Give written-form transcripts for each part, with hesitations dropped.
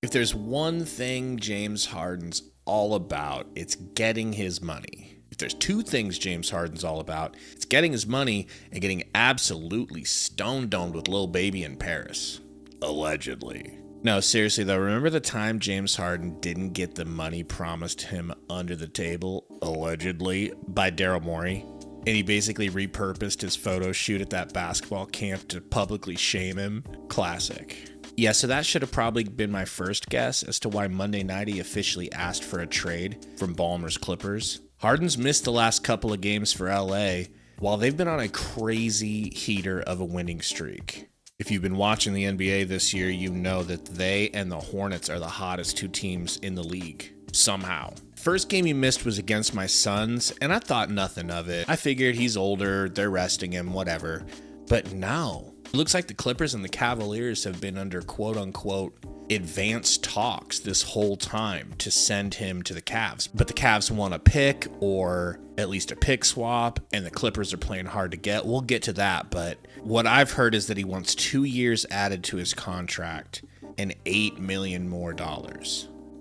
If there's one thing James Harden's all about, it's getting his money. If there's two things James Harden's all about, it's getting his money and getting absolutely stone-domed with Lil Baby in Paris. Allegedly. No, seriously though, remember the time James Harden didn't get the money promised him under the table, allegedly, by Daryl Morey? And he basically repurposed his photo shoot at that basketball camp to publicly shame him? Classic. Yeah, so that should have probably been my first guess as to why Monday night he officially asked for a trade from Ballmer's Clippers. Harden's missed the last couple of games for LA, while they've been on a crazy heater of a winning streak. If you've been watching the NBA this year, you know that they and the Hornets are the hottest two teams in the league, somehow. First game he missed was against my Suns, and I thought nothing of it. I figured he's older, they're resting him, whatever. But no. It looks like the Clippers and the Cavaliers have been under quote-unquote advanced talks this whole time to send him to the Cavs. But the Cavs want a pick or at least a pick swap, and the Clippers are playing hard to get. We'll get to that, but what I've heard is that he wants 2 years added to his contract and $8 million more.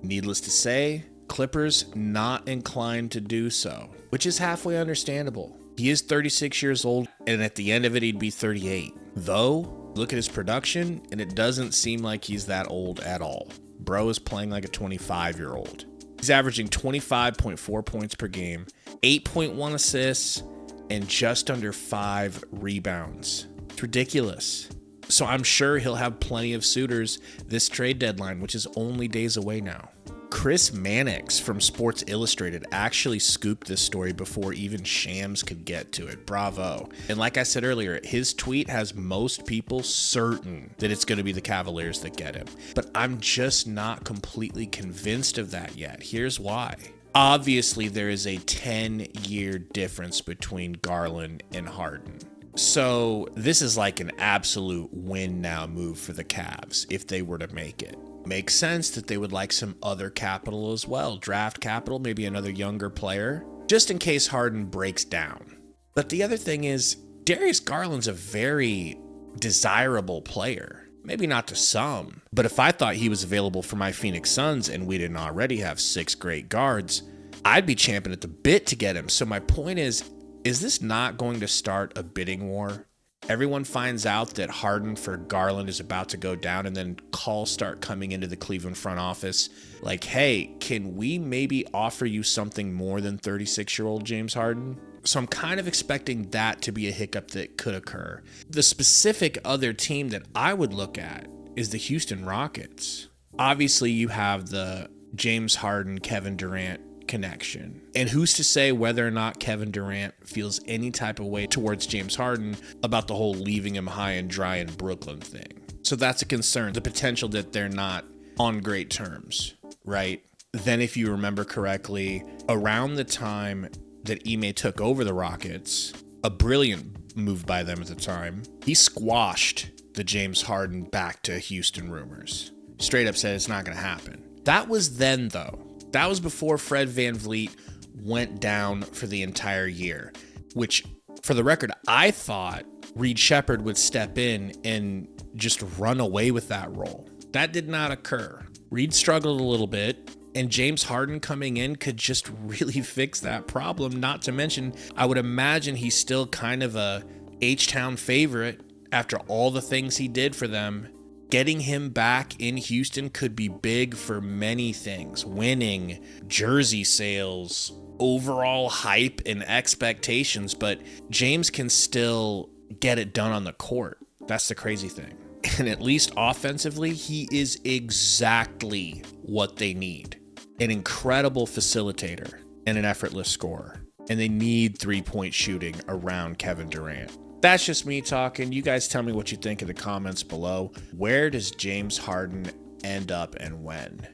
Needless to say, Clippers not inclined to do so, which is halfway understandable. He is 36 years old, and at the end of it, he'd be 38. Though, look at his production, and it doesn't seem like he's that old at all. Bro is playing like a 25-year-old. He's averaging 25.4 points per game, 8.1 assists, and just under 5 rebounds. It's ridiculous. So I'm sure he'll have plenty of suitors this trade deadline, which is only days away now. Chris Mannix from Sports Illustrated actually scooped this story before even Shams could get to it. Bravo. And like I said earlier, his tweet has most people certain that it's going to be the Cavaliers that get him. But I'm just not completely convinced of that yet. Here's why. Obviously, there is a 10-year difference between Garland and Harden. So this is like an absolute win now move for the Cavs if they were to make it. Makes sense that they would like some other capital as well. Draft capital, maybe another younger player, just in case Harden breaks down. But the other thing is, Darius Garland's a very desirable player. Maybe not to some, but if I thought he was available for my Phoenix Suns and we didn't already have 6 great guards, I'd be champing at the bit to get him. So my point is this not going to start a bidding war? Everyone finds out that Harden for Garland is about to go down, and then calls start coming into the Cleveland front office like, hey, can we maybe offer you something more than 36-year-old James Harden? So I'm kind of expecting that to be a hiccup that could occur. The specific other team that I would look at is the Houston Rockets. Obviously, you have the James Harden, Kevin Durant connection. And who's to say whether or not Kevin Durant feels any type of way towards James Harden about the whole leaving him high and dry in Brooklyn thing. So that's a concern, the potential that they're not on great terms, right? Then if you remember correctly, around the time that Ime took over the Rockets, a brilliant move by them at the time, he squashed the James Harden back to Houston rumors. Straight up said it's not going to happen. That was then though. That was before Fred VanVleet went down for the entire year, which, for the record, I thought Reed Shepherd would step in and just run away with that role. That did not occur. Reed struggled a little bit, and James Harden coming in could just really fix that problem. Not to mention, I would imagine he's still kind of a H-Town favorite after all the things he did for them. Getting him back in Houston could be big for many things. Winning, jersey sales, overall hype and expectations, but James can still get it done on the court. That's the crazy thing. And at least offensively, he is exactly what they need. An incredible facilitator and an effortless scorer. And they need three-point shooting around Kevin Durant. That's just me talking. You guys tell me what you think in the comments below. Where does James Harden end up and when?